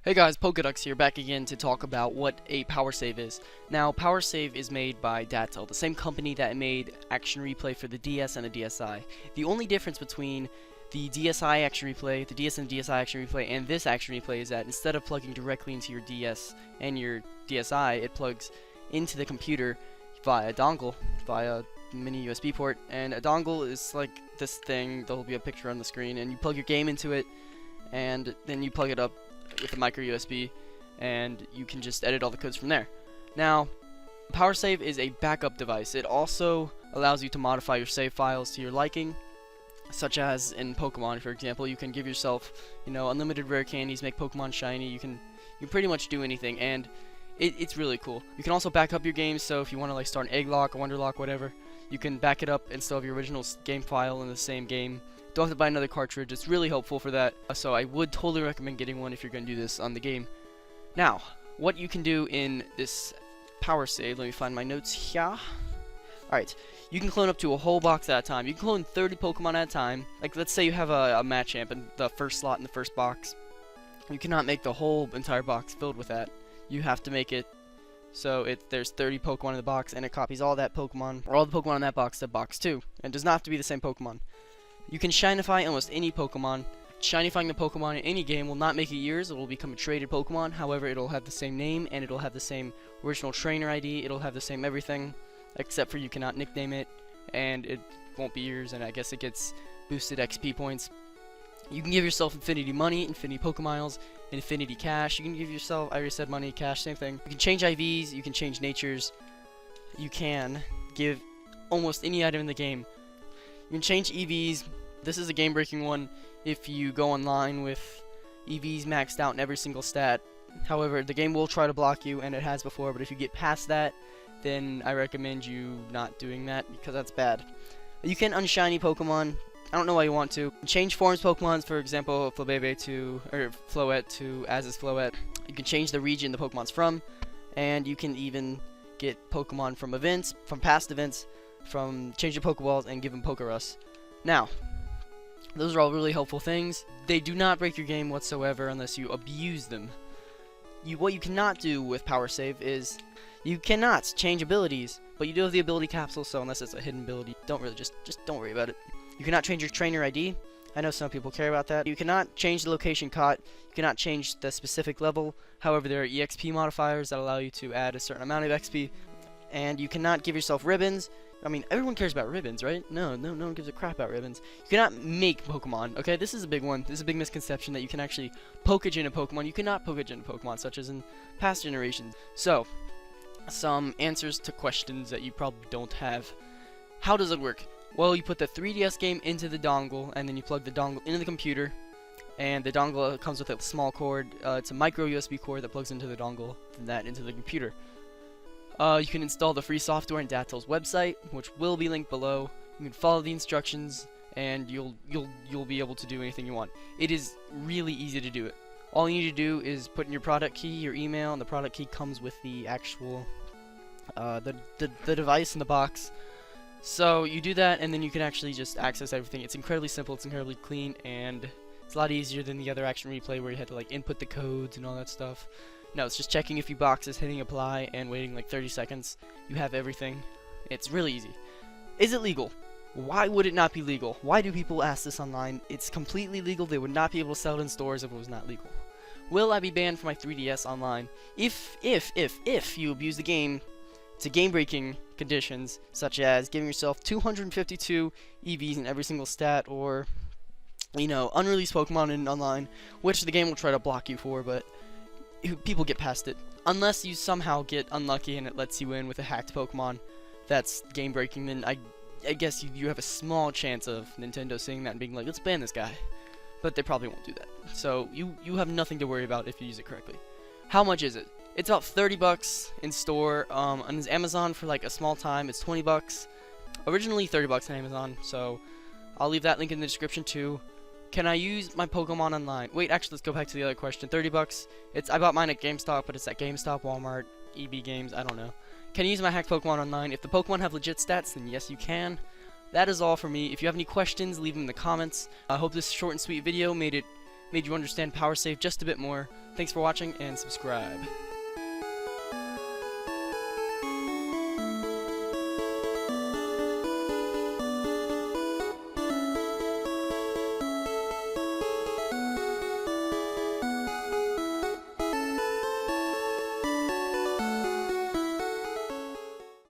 Hey guys, Pokedex here, back again to talk about what a Powersave is. Now, Powersave is made by Datel, the same company that made Action Replay for the DS and the DSi. The only difference between the DSi Action Replay, the DS and DSi Action Replay, and this Action Replay is that instead of plugging directly into your DS and your DSi, it plugs into the computer via a dongle, via a mini USB port. And a dongle is like this thing, there'll be a picture on the screen, and you plug your game into it, and then you plug it up with a micro USB, and you can just edit all the codes from there. Now, Powersave is a backup device. It also allows you to modify your save files to your liking, such as in Pokemon, for example. You can give yourself, unlimited rare candies, make Pokemon shiny. You can pretty much do anything, and it's really cool. You can also back up your games, so if you want to like start an egg lock, a wonder lock, whatever, you can back it up and still have your original game file in the same game. Don't have to buy another cartridge. It's really helpful for that, so I would totally recommend getting one if you're going to do this on the game. Now, what you can do in this Powersave, let me find my notes here. Alright, you can clone up to a whole box at a time. You can clone 30 Pokemon at a time. Like, let's say you have a Machamp in the first slot in the first box. You cannot make the whole entire box filled with that. You have to make it so there's 30 Pokemon in the box, and it copies all that Pokemon, or all the Pokemon in that box to box 2. And it does not have to be the same Pokemon. You can shinify almost any Pokemon. Shinifying the Pokemon in any game will not make it yours. It will become a traded Pokemon. However, it'll have the same name, and it'll have the same original trainer ID. It'll have the same everything, except for you cannot nickname it, and it won't be yours, and I guess it gets boosted XP points. You can give yourself infinity money, infinity Pokemiles, infinity cash. You can give yourself, I already said money, cash, same thing. You can change IVs, you can change natures. You can give almost any item in the game. You can change EVs. This is a game-breaking one if you go online with EVs maxed out in every single stat. However, the game will try to block you, and it has before, but if you get past that, then I recommend you not doing that, because that's bad. You can unshiny Pokemon. I don't know why you want to. Change forms Pokemons, for example, Flabebe to, or Floette to Az's Floette. You can change the region the Pokemon's from, and you can even get Pokemon from events, from past events, change your Pokeballs and give them Pokerus. Now, those are all really helpful things. They do not break your game whatsoever unless you abuse them. What you cannot do with Powersave is you cannot change abilities, but you do have the ability capsule, so unless it's a hidden ability, don't really just don't worry about it. You cannot change your trainer ID. I know some people care about that. You cannot change the location caught. You cannot change the specific level. However, there are EXP modifiers that allow you to add a certain amount of XP, and you cannot give yourself ribbons. I mean, everyone cares about ribbons, right? No one gives a crap about ribbons. You cannot make Pokemon, okay? This is a big one. This is a big misconception that you can actually Pokegyn a Pokemon. You cannot Pokegyn a Pokemon, such as in past generations. So, some answers to questions that you probably don't have. How does it work? Well, you put the 3DS game into the dongle, and then you plug the dongle into the computer, and the dongle comes with a small cord. It's a micro USB cord that plugs into the dongle, and that into the computer. You can install the free software on Datel's website, which will be linked below. You can follow the instructions, and you'll be able to do anything you want. It is really easy to do it. All you need to do is put in your product key, your email, and the product key comes with the actual the device in the box. So you do that, and then you can actually just access everything. It's incredibly simple, it's incredibly clean, and it's a lot easier than the other Action Replay where you had to like input the codes and all that stuff. No, it's just checking a few boxes, hitting apply, and waiting like 30 seconds. You have everything. It's really easy. Is it legal? Why would it not be legal? Why do people ask this online? It's completely legal. They would not be able to sell it in stores if it was not legal. Will I be banned from my 3DS online? If you abuse the game to game-breaking conditions, such as giving yourself 252 EVs in every single stat, or, unreleased Pokemon in online, which the game will try to block you for, but people get past it. Unless you somehow get unlucky and it lets you in with a hacked Pokemon that's game breaking, then I guess you have a small chance of Nintendo seeing that and being like, let's ban this guy. But they probably won't do that. So you have nothing to worry about if you use it correctly. How much is it? It's about 30 bucks in store. On Amazon for like a small time, it's 20 bucks. Originally 30 bucks on Amazon, so I'll leave that link in the description too. Can I use my Pokemon online? Wait, actually, let's go back to the other question. 30 bucks. I bought mine at GameStop, but it's at GameStop, Walmart, EB Games, I don't know. Can you use my hacked Pokemon online? If the Pokemon have legit stats, then yes, you can. That is all for me. If you have any questions, leave them in the comments. I hope this short and sweet video made it made you understand Powersave just a bit more. Thanks for watching, and subscribe.